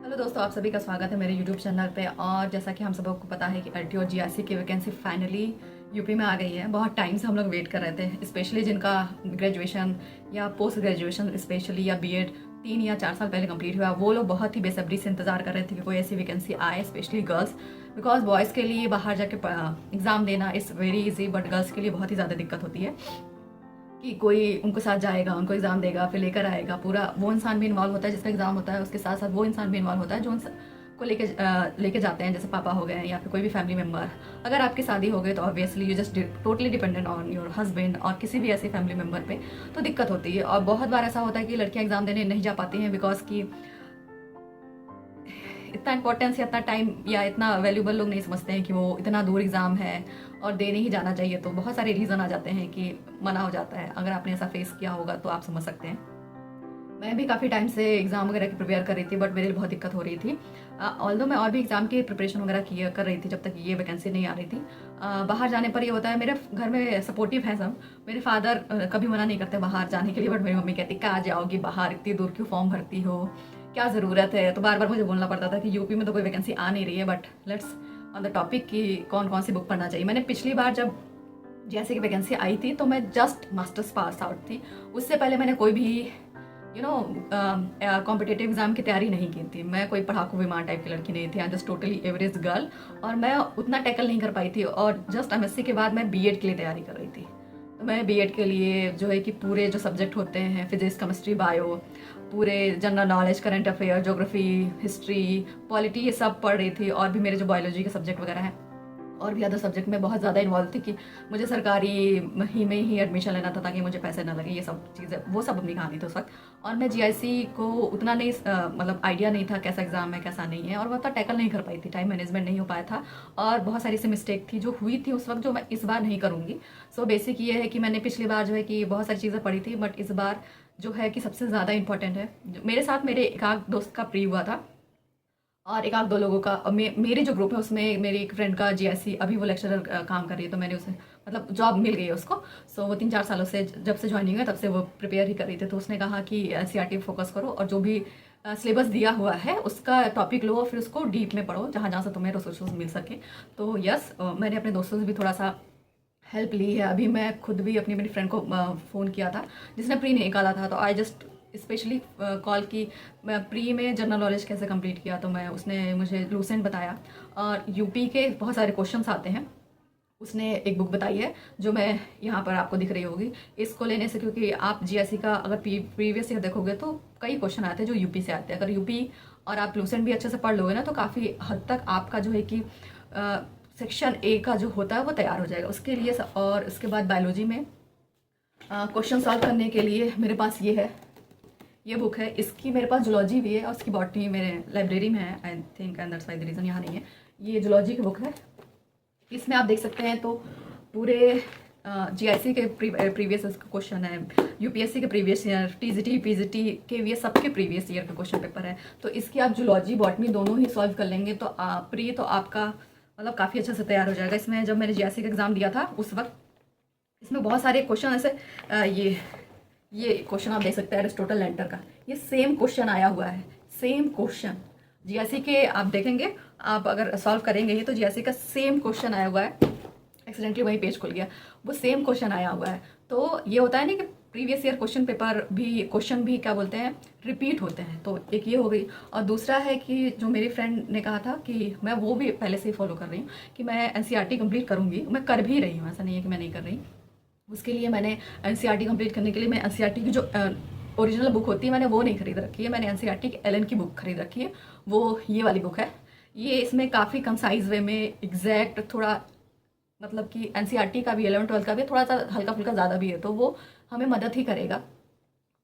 Hello दोस्तों, आप सभी का स्वागत है मेरे यूट्यूब चैनल पे। और जैसा कि हम सबको पता है कि एलटी और जीआईसी की वैकेंसी फाइनली यूपी में आ गई है। बहुत टाइम से हम लोग वेट कर रहे थे, स्पेशली जिनका ग्रेजुएशन या पोस्ट ग्रेजुएशन स्पेशली या बीएड 3 या 4 साल पहले कंप्लीट हुआ, वो लोग बहुत ही बेसब्री से इंतजार कर रहे थे कि कोई ऐसी वैकेंसी आए, स्पेशली गर्ल्स। बिकॉज बॉयज़ के लिए बाहर जाके एग्ज़ाम देना is very easy, but girls के लिए बहुत ही ज़्यादा दिक्कत होती है कि कोई उनको साथ जाएगा, उनको एग्ज़ाम देगा, फिर लेकर आएगा। पूरा वो इंसान भी इन्वॉल्व होता है जिसका एग्ज़ाम होता है, उसके साथ साथ वो इंसान भी इन्वॉल्व होता है जो को लेके जाते हैं, जैसे पापा हो गए या फिर कोई भी फैमिली मेम्बर। अगर आपकी शादी हो गई तो obviously you just totally dependent on your husband और किसी भी ऐसे फैमिली मेम्बर पे, तो दिक्कत होती है। और बहुत बार ऐसा होता है कि लड़कियां एग्ज़ाम देने नहीं जा पाती हैं बिकॉज कि इतना इंपॉर्टेंस या इतना टाइम या इतना वैल्यूबल लोग नहीं समझते हैं कि वो इतना दूर एग्ज़ाम है और देने ही जाना चाहिए। तो बहुत सारे रीज़न आ जाते हैं कि मना हो जाता है। अगर आपने ऐसा फेस किया होगा तो आप समझ सकते हैं। मैं भी काफ़ी टाइम से एग्ज़ाम वगैरह की प्रिपेयर कर रही थी, बट मेरे लिए बहुत दिक्कत हो रही थी। ऑल्दो मैं और भी एग्ज़ाम की प्रिपरेशन वगैरह कर रही थी जब तक ये वैकेंसी नहीं आ रही थी। बाहर जाने पर ये होता है, मेरे घर में सपोर्टिव है सब। मेरे फादर कभी मना नहीं करते बाहर जाने के लिए, बट मेरी मम्मी कहती कहाँ जाओगी बाहर, इतनी दूर क्यों फॉर्म भरती हो, क्या ज़रूरत है। तो बार बार मुझे बोलना पड़ता था कि यूपी में तो कोई वैकेंसी आ नहीं रही है। But let's on the topic कि कौन कौन सी बुक पढ़ना चाहिए। मैंने पिछली बार जब जैसे कि वैकेंसी आई थी तो मैं जस्ट मास्टर्स पास आउट थी। उससे पहले मैंने कोई भी कॉम्पिटेटिव एग्जाम की तैयारी नहीं की थी। मैं कोई पढ़ाकू विमान टाइप की लड़की नहीं थी, I just totally average girl. और मैं उतना टैकल नहीं कर पाई थी। और जस्ट एमएससी के बाद मैं बीएड के लिए तैयारी कर रही थी। तो मैं बीएड के लिए जो है कि पूरे जो सब्जेक्ट होते हैं, फिजिक्स, केमिस्ट्री, बायो, पूरे general knowledge, current affair, geography, history, polity, ये सब पढ़ रही थी। और भी मेरे जो बायोलॉजी के सब्जेक्ट वगैरह हैं और भी अदर सब्जेक्ट में बहुत ज़्यादा इन्वॉल्व थी कि मुझे सरकारी ही में ही एडमिशन लेना था ताकि मुझे पैसे ना लगे। ये सब चीज़ें, वो सब अपनी कहानी थी उस वक्त। और मैं जीआईसी को उतना नहीं मतलब आइडिया नहीं था कैसा एग्ज़ाम है कैसा नहीं है, और वो उतना टैकल नहीं कर पाई थी, टाइम मैनेजमेंट नहीं हो पाया था। और बहुत सारी सी मिस्टेक थी जो हुई थी उस वक्त, जो मैं इस बार नहीं करूँगी। सो बेसिक ये है कि मैंने पिछली बार जो है कि बहुत सारी चीज़ें पढ़ी थी, बट इस बार जो है कि सबसे ज़्यादा इंपॉर्टेंट है। मेरे साथ मेरे एक आध दोस्त का प्री हुआ था और एक आध दो लोगों का। और मेरे जो ग्रुप है उसमें मेरी एक फ्रेंड का जीआईसी, अभी वो लेक्चरर काम कर रही है, तो मैंने उसे मतलब जॉब मिल गई है उसको। सो वो 3-4 सालों से जब से ज्वाइनिंग है तब से वो प्रिपेयर ही कर रही थी। तो उसने कहा कि एनसीईआरटी फोकस करो और जो भी सिलेबस दिया हुआ है उसका टॉपिक लो और फिर उसको डीप में पढ़ो, जहाँ जहाँ से तुम्हें रिसोर्सेज मिल सके। तो यस, मैंने अपने दोस्तों से भी थोड़ा सा हेल्प ली है। अभी मैं खुद भी अपनी मेरी फ्रेंड को फ़ोन किया था जिसने प्री निकाला था, तो आई जस्ट स्पेशली कॉल की। मैं प्री में जनरल नॉलेज कैसे कंप्लीट किया, तो मैं उसने मुझे लूसेंट बताया। और यूपी के बहुत सारे क्वेश्चंस आते हैं, उसने एक बुक बताई है जो मैं यहाँ पर आपको दिख रही होगी। इसको लेने से, क्योंकि आप जीएससी का अगर प्रीवियस ईयर देखोगे तो कई क्वेश्चन आते हैं जो यूपी से आते हैं। अगर यूपी और आप लूसेंट भी अच्छे से पढ़ लोगे ना तो काफ़ी हद तक आपका जो है कि सेक्शन ए का जो होता है वो तैयार हो जाएगा उसके लिए। और इसके बाद बायोलॉजी में क्वेश्चन सॉल्व करने के लिए मेरे पास ये बुक है। इसकी मेरे पास जूलॉजी भी है और उसकी बॉटनी मेरे लाइब्रेरी में है, I think, and that's why the reason यहाँ नहीं है। ये जूलॉजी की बुक है। इसमें आप देख सकते हैं तो पूरे जीआईसी के प्रीवियस क्वेश्चन है, यूपीएससी के प्रीवियस ईयर, टीजीटी, पीजीटी के ये सबके प्रीवियस ईयर का क्वेश्चन पेपर है। तो इसकी आप जूलॉजी बॉटनी दोनों ही सॉल्व कर लेंगे तो प्री तो आपका मतलब काफ़ी अच्छे से तैयार हो जाएगा। इसमें जब मैंने जीआईसी का एग्ज़ाम दिया था उस वक्त इसमें बहुत सारे क्वेश्चन ऐसे ये क्वेश्चन आप देख सकते हैं एरिस्टोटल लेंटर का, ये सेम क्वेश्चन आया हुआ है। सेम क्वेश्चन जीआईसी के आप देखेंगे, आप अगर सॉल्व करेंगे ही तो जीआईसी का सेम क्वेश्चन आया हुआ है। एक्सीडेंटली वही पेज खुल गया, वो सेम क्वेश्चन आया हुआ है। तो ये होता है ना कि प्रीवियस ईयर क्वेश्चन भी क्या बोलते हैं, रिपीट होते हैं। तो एक ये हो गई। और दूसरा है कि जो मेरी फ्रेंड ने कहा था कि मैं वो भी पहले से ही फॉलो कर रही हूँ कि मैं एनसीईआरटी कंप्लीट करूँगी। मैं कर भी रही हूँ, ऐसा नहीं है कि मैं नहीं कर रही। उसके लिए मैंने एनसीईआरटी कंप्लीट करने के लिए मैं एनसीईआरटी की जो ओरिजिनल बुक होती है मैंने वो नहीं खरीद रखी है, मैंने एनसीईआरटी की एलन की बुक खरीद रखी है। वो ये वाली बुक है। ये इसमें काफ़ी कंसाइज वे में एग्जैक्ट, थोड़ा मतलब कि एनसीईआरटी का भी 11वीं 12वीं का भी थोड़ा सा हल्का फुल्का ज़्यादा भी है, तो वो हमें मदद ही करेगा।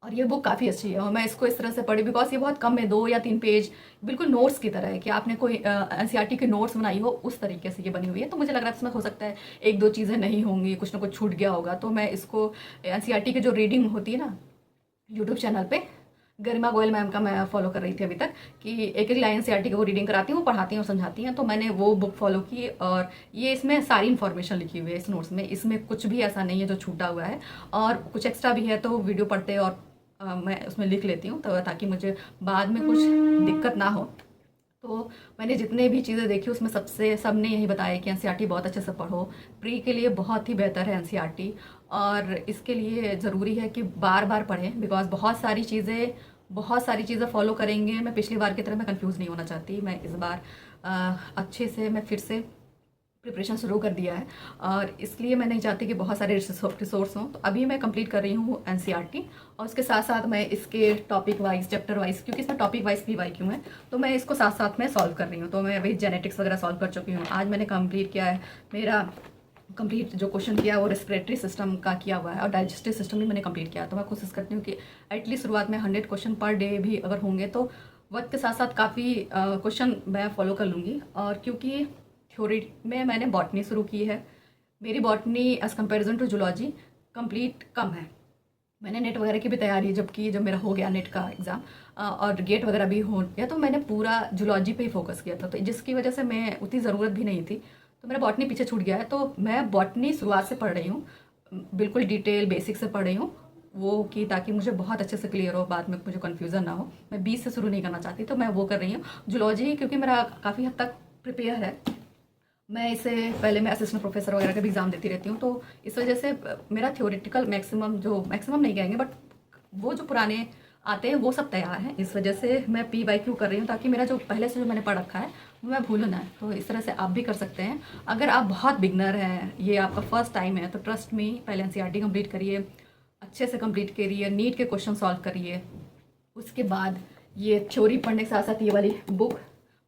और ये बुक काफ़ी अच्छी है और मैं इसको इस तरह से पढ़ी बिकॉज ये बहुत कम है, 2 या 3 पेज, बिल्कुल नोट्स की तरह है कि आपने कोई एनसीईआरटी के नोट्स बनाई हो उस तरीके से ये बनी हुई है। तो मुझे लग रहा है इसमें हो सकता है 1-2 चीज़ें नहीं होंगी, कुछ ना कुछ छूट गया होगा। तो मैं इसको एनसीईआरटी की जो रीडिंग होती है ना यूट्यूब चैनल पे, गरिमा गोयल मैम का मैं फॉलो कर रही थी अभी तक, कि एक एक लाइन एनसीईआरटी की वो रीडिंग कराती हैं, वो पढ़ाती हैं और समझाती हैं। तो मैंने वो बुक फॉलो की और ये इसमें सारी इन्फॉर्मेशन लिखी हुई है इस नोट्स में। इसमें कुछ भी ऐसा नहीं है जो छूटा हुआ है, और कुछ एक्स्ट्रा भी है तो वीडियो पढ़ते और मैं उसमें लिख लेती हूँ तो ताकि मुझे बाद में कुछ दिक्कत ना हो। तो मैंने जितने भी चीज़ें देखी उसमें सबने यही बताया कि एनसीईआरटी बहुत अच्छे से पढ़ो। प्री के लिए बहुत ही बेहतर है एनसीईआरटी, और इसके लिए ज़रूरी है कि बार बार पढ़ें, बिकॉज बहुत सारी चीज़ें फॉलो करेंगे। मैं पिछली बार की तरह मैं कंफ्यूज नहीं होना चाहती। मैं इस बार अच्छे से मैं फिर से प्रिपरेशन शुरू कर दिया है, और इसलिए मैं नहीं चाहती कि बहुत सारे रिसोर्स हों। तो अभी मैं कंप्लीट कर रही हूँ एनसीईआरटी, और उसके साथ साथ मैं इसके टॉपिक वाइज, चैप्टर वाइज, क्योंकि इसमें टॉपिक वाइज पीवाईक्यू है, तो मैं इसको साथ साथ में सॉल्व कर रही हूँ। तो मैं अभी जेनेटिक्स वगैरह सॉल्व कर चुकी हूँ। आज मैंने कंप्लीट किया है, मेरा कंप्लीट जो क्वेश्चन किया वो रेस्पिरेटरी सिस्टम का किया हुआ है, और डाइजेस्टिव सिस्टम भी मैंने कंप्लीट किया। तो मैं कोशिश करती हूँ कि एटलीस्ट शुरुआत में 100 क्वेश्चन पर डे भी अगर होंगे तो वक्त के साथ साथ काफ़ी क्वेश्चन मैं फॉलो कर लूँगी। और क्योंकि थ्योरी में मैंने बॉटनी शुरू की है, मेरी botany as comparison to zoology complete कम है। मैंने नेट वगैरह की भी तैयारी जब मेरा हो गया नेट का एग्ज़ाम और गेट वगैरह भी हो गया, तो मैंने पूरा जूलॉजी पे ही फोकस किया था, तो जिसकी वजह से मैं उतनी ज़रूरत भी नहीं थी, तो मेरा बॉटनी पीछे छूट गया है। तो मैं बॉटनी शुरुआत से पढ़ रही हूँ, बिल्कुल डिटेल बेसिक से पढ़ रही हूँ, वो कि ताकि मुझे बहुत अच्छे से क्लियर हो, बाद में मुझे कन्फ्यूज़न ना हो। मैं 20 से शुरू नहीं करना चाहती, तो मैं वो कर रही हूँ। जूलॉजी क्योंकि मेरा काफ़ी हद तक प्रिपेयर है, मैं इसे पहले मैं असिस्टेंट प्रोफेसर वगैरह का भी एग्ज़ाम देती रहती हूँ, तो इस वजह से मेरा थ्योरेटिकल मैक्सिमम नहीं कहेंगे, बट वो जो पुराने आते हैं वो सब तैयार हैं। इस वजह से मैं पीवाईक्यू कर रही हूँ, ताकि मेरा जो पहले से जो मैंने पढ़ रखा है वो मैं भूलूँ ना। तो इस तरह से आप भी कर सकते हैं। अगर आप बहुत बिगनर हैं, ये आपका फर्स्ट टाइम है, तो ट्रस्ट मी, पहले एनसीईआरटी कंप्लीट करिए, अच्छे से कंप्लीट करिए, नीट के क्वेश्चन सॉल्व करिए। उसके बाद ये थ्योरी पढ़ने के साथ साथ ये वाली बुक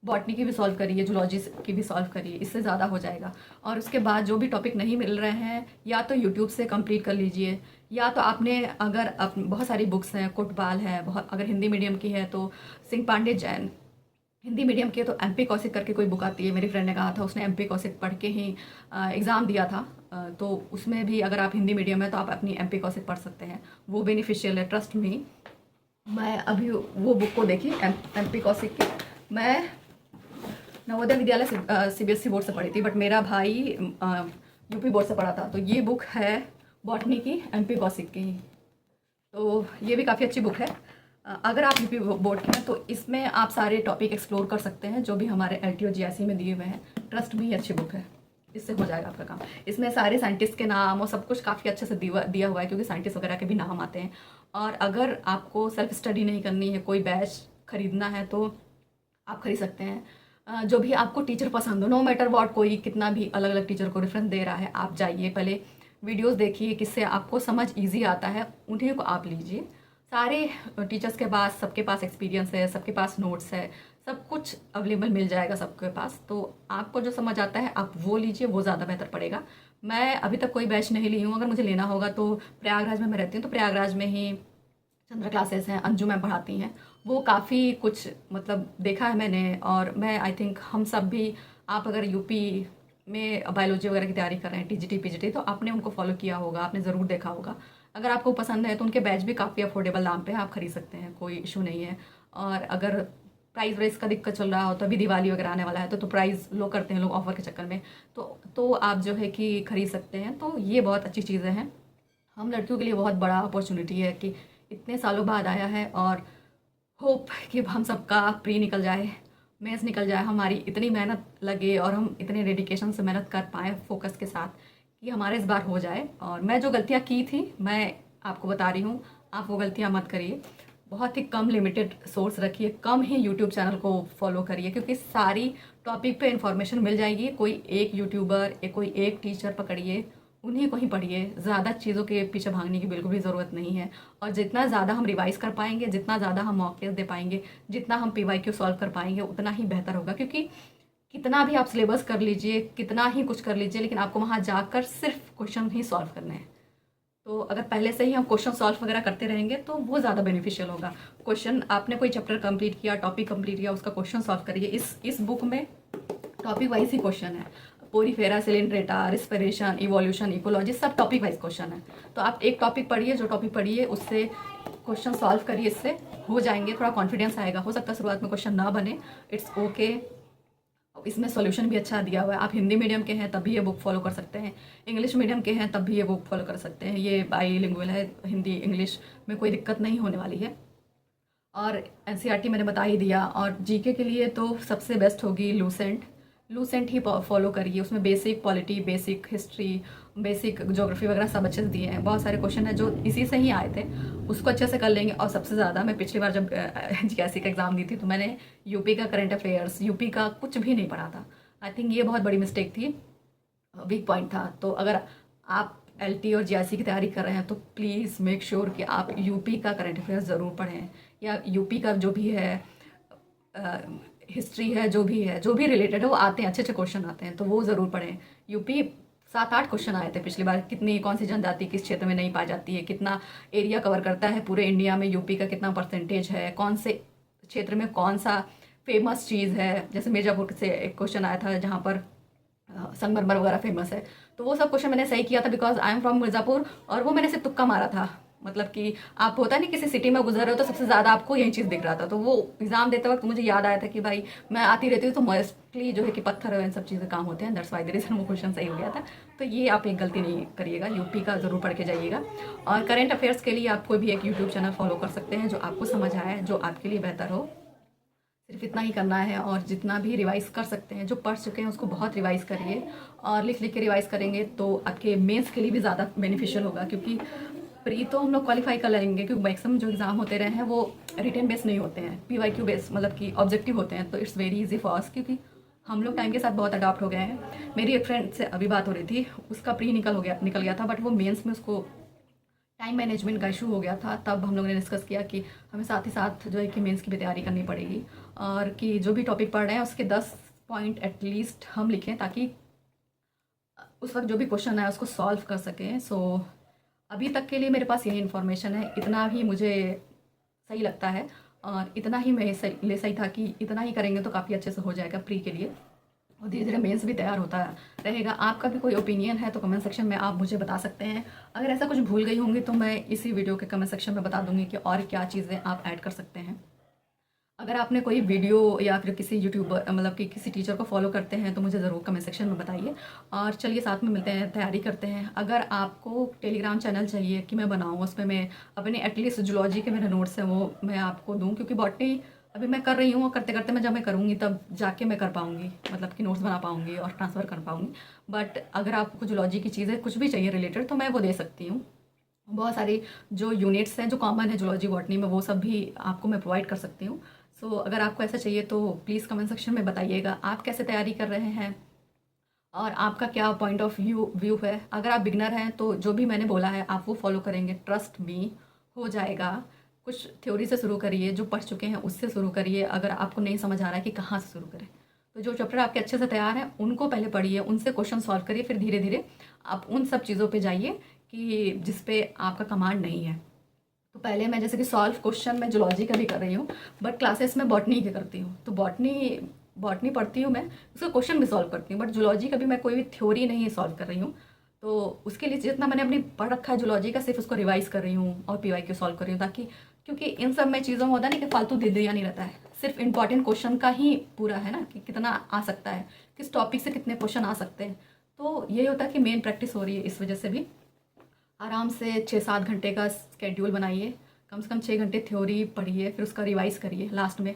बॉटनी की भी सॉल्व करिए, जूलॉजी की भी सॉल्व करिए, इससे ज़्यादा हो जाएगा। और उसके बाद जो भी टॉपिक नहीं मिल रहे हैं, या तो यूट्यूब से कंप्लीट कर लीजिए, या तो आपने अगर बहुत सारी बुक्स हैं, कोटवाल है, बहुत अगर हिंदी मीडियम की है तो सिंह पांडे जैन, हिंदी मीडियम की है तो एमपी कौशिक करके कोई बुक आती है, मेरी फ्रेंड ने कहा था, उसने एमपी कौशिक पढ़ के ही एग्ज़ाम दिया था। तो उसमें भी अगर आप हिंदी मीडियम है तो आप अपनी एमपी कौशिक पढ़ सकते हैं, वो बेनिफिशियल है, ट्रस्ट मी। मैं अभी वो बुक को देखी, एमपी कौशिक की। मैं नवोदय विद्यालय सीबीएसई बोर्ड से पढ़ी थी, बट मेरा भाई यूपी बोर्ड से पढ़ा था, तो ये बुक है बॉटनी की, एमपी कौशिक की। तो ये भी काफ़ी अच्छी बुक है। अगर आप यूपी बोर्ड के हैं तो इसमें आप सारे टॉपिक एक्सप्लोर कर सकते हैं जो भी हमारे एलटीओ जीआईसी में दिए हुए हैं। ट्रस्ट मी, अच्छी बुक है, इससे हो जाएगा आपका काम। इसमें सारे साइंटिस्ट के नाम और सब कुछ काफ़ी अच्छे से दिया हुआ है, क्योंकि साइंटिस्ट वगैरह के भी नाम आते हैं। और अगर आपको सेल्फ स्टडी नहीं करनी है, कोई बैच खरीदना है, तो आप खरीद सकते हैं। जो भी आपको टीचर पसंद हो, नो मैटर वॉट, कोई कितना भी अलग अलग टीचर को रेफरेंस दे रहा है, आप जाइए, पहले वीडियोस देखिए, किससे आपको समझ इजी आता है, उन्हीं को आप लीजिए। सारे टीचर्स के पास, सबके पास एक्सपीरियंस है, सबके पास नोट्स है, सब कुछ अवेलेबल मिल जाएगा सबके पास। तो आपको जो समझ आता है आप वो लीजिए, वो ज़्यादा बेहतर पड़ेगा। मैं अभी तक कोई बैच नहीं ली हूँ, अगर मुझे लेना होगा तो प्रयागराज में मैं रहती हूँ, तो प्रयागराज में ही चंद्र क्लासेस हैं, अंजू मैम पढ़ाती हैं, वो काफ़ी कुछ मतलब देखा है मैंने। और मैं आई थिंक हम सब भी, आप अगर यूपी में बायोलॉजी वगैरह की तैयारी कर रहे हैं, टीजीटी पीजीटी, तो आपने उनको फॉलो किया होगा, आपने ज़रूर देखा होगा। अगर आपको पसंद है तो उनके बैच भी काफ़ी अफोर्डेबल दाम पे आप खरीद सकते हैं, कोई इशू नहीं है। और अगर प्राइस वाइज का दिक्कत चल रहा हो, तो अभी दिवाली वगैरह आने वाला है, तो प्राइस लो करते हैं लोग ऑफर के चक्कर में, तो आप जो है कि खरीद सकते हैं। तो ये बहुत अच्छी चीज़ें हैं, हम लड़कियों के लिए बहुत बड़ा अपॉर्चुनिटी है कि इतने सालों बाद आया है। और होप कि हम सबका प्री निकल जाए, मेंस निकल जाए, हमारी इतनी मेहनत लगे और हम इतने डेडिकेशन से मेहनत कर पाएँ फोकस के साथ, कि हमारे इस बार हो जाए। और मैं जो गलतियाँ की थी, मैं आपको बता रही हूँ, आप वो गलतियाँ मत करिए। बहुत ही कम लिमिटेड सोर्स रखिए, कम ही यूट्यूब चैनल को फॉलो करिए, क्योंकि सारी टॉपिक पे इन्फॉर्मेशन मिल जाएगी। कोई एक यूट्यूबर, कोई एक टीचर पकड़िए, उन्हीं को ही पढ़िए, ज़्यादा चीज़ों के पीछे भागने की बिल्कुल भी ज़रूरत नहीं है। और जितना ज़्यादा हम रिवाइज़ कर पाएंगे, जितना ज़्यादा हम मॉक दे पाएंगे, जितना हम पीवाईक्यू सॉल्व कर पाएंगे, उतना ही बेहतर होगा। क्योंकि कितना भी आप सिलेबस कर लीजिए, कितना ही कुछ कर लीजिए, लेकिन आपको वहाँ जाकर सिर्फ क्वेश्चन ही सॉल्व करने हैं। तो अगर पहले से ही हम क्वेश्चन सॉल्व वगैरह करते रहेंगे तो वो ज़्यादा बेनिफिशियल होगा। क्वेश्चन, आपने कोई चैप्टर कंप्लीट किया, टॉपिक कंप्लीट किया, उसका क्वेश्चन सॉल्व करिए। इस बुक में टॉपिक वाइज ही क्वेश्चन है, पोरीफेरा, सिलिंड्रेटा, रिस्पिरेशन, इवोल्यूशन, इकोलॉजी, सब टॉपिक वाइज क्वेश्चन है। तो आप एक टॉपिक पढ़िए, जो टॉपिक पढ़िए उससे क्वेश्चन सॉल्व करिए, इससे हो जाएंगे, थोड़ा कॉन्फिडेंस आएगा। हो सकता है शुरुआत में क्वेश्चन ना बने, इट्स ओके। इसमें सॉल्यूशन भी अच्छा दिया हुआ है। आप हिंदी मीडियम के हैं तब भी ये बुक फॉलो कर सकते हैं, इंग्लिश मीडियम के हैं तब भी ये बुक फॉलो कर सकते हैं। ये बाईलिंगुअल है, हिंदी इंग्लिश में कोई दिक्कत नहीं होने वाली है। और एनसीईआरटी मैंने बता ही दिया। और जीके के लिए तो सबसे बेस्ट होगी लूसेंट। लूसेंट ही फॉलो करिए, उसमें basic polity, basic history, basic geography वगैरह सब अच्छे से दिए हैं। बहुत सारे क्वेश्चन हैं जो इसी से ही आए थे, उसको अच्छे से कर लेंगे। और सबसे ज़्यादा मैं पिछली बार जब जीएससी का एग्ज़ाम दी थी तो मैंने यूपी का करंट अफेयर्स, यूपी का कुछ भी नहीं पढ़ा था। आई थिंक ये बहुत बड़ी मिस्टेक थी, वीक पॉइंट था। तो अगर आप एलटी और जीआईसी की तैयारी कर रहे हैं तो प्लीज़ मेक श्योर कि आप यूपी का करंट अफेयर्स ज़रूर पढ़ें, या यूपी का जो भी है हिस्ट्री है, जो भी रिलेटेड है वो आते हैं, अच्छे अच्छे क्वेश्चन आते हैं, तो वो ज़रूर पढ़ें। यूपी 7-8 क्वेश्चन आए थे पिछली बार, कितनी कौन सी जनजाति किस क्षेत्र में नहीं पाई जाती है, कितना एरिया कवर करता है पूरे इंडिया में, यूपी का कितना परसेंटेज है, कौन से क्षेत्र में कौन सा फेमस चीज़ है। जैसे मिर्ज़ापुर से एक क्वेश्चन आया था जहाँ पर संगमरमर वगैरह फेमस है। तो वो सब क्वेश्चन मैंने सही किया था because I am from Mirzapur, और वो मैंने सिर्फ तुक्का मारा था। मतलब कि आप होता नहीं किसी सिटी में गुजर रहे हो तो सबसे ज़्यादा आपको यही चीज़ दिख रहा था। तो वो एग्ज़ाम देते वक्त मुझे याद आया था कि भाई मैं आती रहती हूँ तो मोस्टली जो है कि पत्थर इन सब चीज़ें काम होते हैं, दैट्स वाई द रीज़न वो क्वेश्चन सही हो गया था। तो ये आप एक गलती नहीं करिएगा, यूपी का ज़रूर पढ़ के जाइएगा। और करेंट अफेयर्स के लिए आप कोई भी एक यूट्यूब चैनल फॉलो कर सकते हैं जो आपको समझ आए, जो आपके लिए बेहतर हो। सिर्फ इतना ही करना है, और जितना भी रिवाइज़ कर सकते हैं, जो पढ़ चुके हैं उसको बहुत रिवाइज़ करिए। और लिख लिख के रिवाइज़ करेंगे तो आपके मेंस के लिए भी ज़्यादा बेनिफिशियल होगा, क्योंकि प्री तो हम लोग क्वालिफाई कर लेंगे क्योंकि मैक्सिमम जो एग्ज़ाम होते रहे हैं वो रिटन बेस नहीं होते हैं, पीवाईक्यू बेस, मतलब कि ऑब्जेक्टिव होते हैं। तो it's very easy for us, क्योंकि हम लोग टाइम के साथ बहुत अडॉप्ट हो गए हैं। मेरी एक फ्रेंड से अभी बात हो रही थी, उसका प्री निकल गया था, बट वो मेंस में उसको टाइम मैनेजमेंट का इशू हो गया था। तब हम लोगों ने डिस्कस किया कि हमें साथ ही साथ जो है कि मेंस की भी तैयारी करनी पड़ेगी, और कि जो भी टॉपिक पढ़ रहे हैं उसके 10 पॉइंट एटलीस्ट हम लिखें, ताकि उस वक्त जो भी क्वेश्चन है उसको सॉल्व कर सकें। सो अभी तक के लिए मेरे पास यही इन्फॉर्मेशन है, इतना ही मुझे सही लगता है, और इतना ही मैं सही था कि इतना ही करेंगे तो काफ़ी अच्छे से हो जाएगा प्री के लिए, और धीरे धीरे मेंस भी तैयार होता रहेगा। आपका भी कोई ओपिनियन है तो कमेंट सेक्शन में आप मुझे बता सकते हैं। अगर ऐसा कुछ भूल गई होंगी तो मैं इसी वीडियो के कमेंट सेक्शन में बता दूंगी कि और क्या चीज़ें आप ऐड कर सकते हैं। अगर आपने कोई वीडियो या फिर किसी यूट्यूबर, मतलब कि किसी टीचर को फॉलो करते हैं तो मुझे ज़रूर कमेंट सेक्शन में बताइए। और चलिए साथ में मिलते हैं, तैयारी करते हैं। अगर आपको टेलीग्राम चैनल चाहिए कि मैं बनाऊँ, उसमें मैं अपने एटलीस्ट जूलॉजी के मेरे नोट्स हैं वो मैं आपको दूँ, क्योंकि बॉटनी अभी मैं कर रही हूँ, और करते करते मैं जब मैं करूँगी तब जाके मैं कर पाऊँगी, मतलब कि नोट्स बना पाऊँगी और ट्रांसफ़र कर पाऊँगी। बट अगर आपको जूलॉजी की चीज़ें कुछ भी चाहिए रिलेटेड तो मैं वो दे सकती हूँ। बहुत सारी जो यूनिट्स हैं जो कॉमन है जूलॉजी बॉटनी में, वो सब भी आपको मैं प्रोवाइड कर सकती हूँ। सो अगर आपको ऐसा चाहिए तो प्लीज़ कमेंट सेक्शन में बताइएगा आप कैसे तैयारी कर रहे हैं, और आपका क्या पॉइंट ऑफ व्यू है। अगर आप बिगनर हैं तो जो भी मैंने बोला है आप वो फॉलो करेंगे, ट्रस्ट मी हो जाएगा। कुछ थ्योरी से शुरू करिए, जो पढ़ चुके हैं उससे शुरू करिए। अगर आपको नहीं समझ आ रहा है कि कहाँ से शुरू करें, तो जो चैप्टर आपके अच्छे से तैयार हैं उनको पहले पढ़िए, उनसे क्वेश्चन सॉल्व करिए, फिर धीरे धीरे आप उन सब चीज़ों पे जाइए कि जिस पे आपका कमांड नहीं है। तो पहले मैं जैसे कि सॉल्व क्वेश्चन मैं जूलॉजी का भी कर रही हूँ, बट क्लासेस में बॉटनी की करती हूँ। तो बॉटनी बॉटनी पढ़ती हूँ मैं, उसका क्वेश्चन भी सॉल्व करती हूँ, बट जूलॉजी का भी मैं कोई भी थ्योरी नहीं सॉल्व कर रही हूँ। तो उसके लिए जितना मैंने अपनी पढ़ रखा है जूलॉजी का, सिर्फ उसको रिवाइज कर रही हूँ और पीवाईक्यू सॉल्व कर रही हूँ, ताकि क्योंकि इन सब में चीज़ों में होता है ना कि फालतू दे दिया नहीं रहता है, सिर्फ इंपॉर्टेंट क्वेश्चन का ही पूरा है ना कि कितना आ सकता है, किस टॉपिक से कितने क्वेश्चन आ सकते हैं। तो यही होता है कि मेन प्रैक्टिस हो रही है, इस वजह से भी आराम से 6-7 घंटे का स्केड्यूल बनाइए, कम से कम 6 घंटे थ्योरी पढ़िए, फिर उसका रिवाइज़ करिए लास्ट में।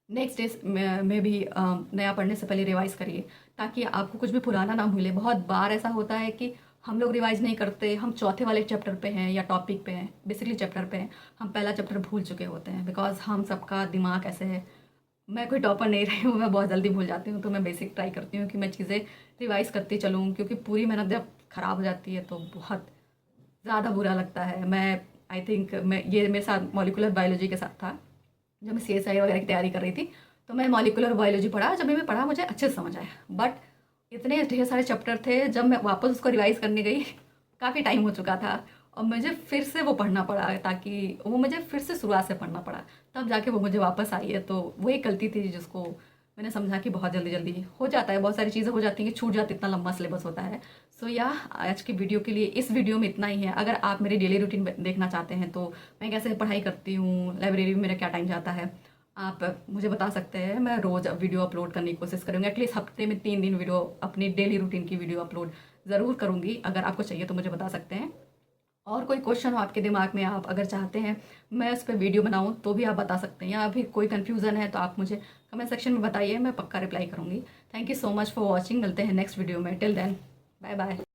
नेक्स्ट डे में भी नया पढ़ने से पहले रिवाइज़ करिए, ताकि आपको कुछ भी पुराना ना भूले। बहुत बार ऐसा होता है कि हम लोग रिवाइज़ नहीं करते, हम चौथे वाले चैप्टर पे हैं या टॉपिक पे हैं, बेसिकली चैप्टर पे हैं, हम पहला चैप्टर भूल चुके होते हैं, बिकॉज हम सबका दिमाग ऐसे है। मैं कोई टॉपर नहीं रही हूँ, मैं बहुत जल्दी भूल जाती हूँ, तो मैं बेसिक ट्राई करती हूँ कि मैं चीज़ें रिवाइज़ करती चलूँ, क्योंकि पूरी मेहनत जब ख़राब हो जाती है तो बहुत ज़्यादा बुरा लगता है। मैं आई थिंक मैं ये मेरे साथ मॉलिकुलर बायोलॉजी के साथ था, जब मैं सीएसआई वगैरह की तैयारी कर रही थी, तो मैं मॉलिकुलर बायोलॉजी पढ़ा, जब मैं पढ़ा मुझे अच्छे से समझ आया, बट इतने ढेर सारे चैप्टर थे, जब मैं वापस उसको रिवाइज़ करने गई काफ़ी टाइम हो चुका था, और मुझे फिर से वो पढ़ना पड़ा, ताकि वो मुझे फिर से शुरुआत से पढ़ना पड़ा, तब जाके वो मुझे वापस आई है। तो वो एक गलती थी जिसको मैंने समझा कि बहुत जल्दी जल्दी हो जाता है, बहुत सारी चीज़ें हो जाती हैं कि छूट जाती, इतना लंबा सिलेबस होता है। सो या आज की वीडियो के लिए, इस वीडियो में इतना ही है। अगर आप मेरी डेली रूटीन देखना चाहते हैं, तो मैं कैसे पढ़ाई करती हूँ, लाइब्रेरी में मेरा क्या टाइम जाता है, आप मुझे बता सकते हैं। मैं रोज़ वीडियो अपलोड करने की कोशिश करूँगी, एटलीस्ट हफ्ते में 3 दिन वीडियो, अपनी डेली रूटीन की वीडियो अपलोड ज़रूर करूँगी। अगर आपको चाहिए तो मुझे बता सकते हैं। और कोई क्वेश्चन हो आपके दिमाग में, आप अगर चाहते हैं मैं उस पर वीडियो बनाऊं तो भी आप बता सकते हैं, या अभी कोई कन्फ्यूज़न है तो आप मुझे कमेंट सेक्शन में बताइए, मैं पक्का रिप्लाई करूँगी। Thank you so much for watching. मिलते हैं नेक्स्ट वीडियो में। Till then bye bye.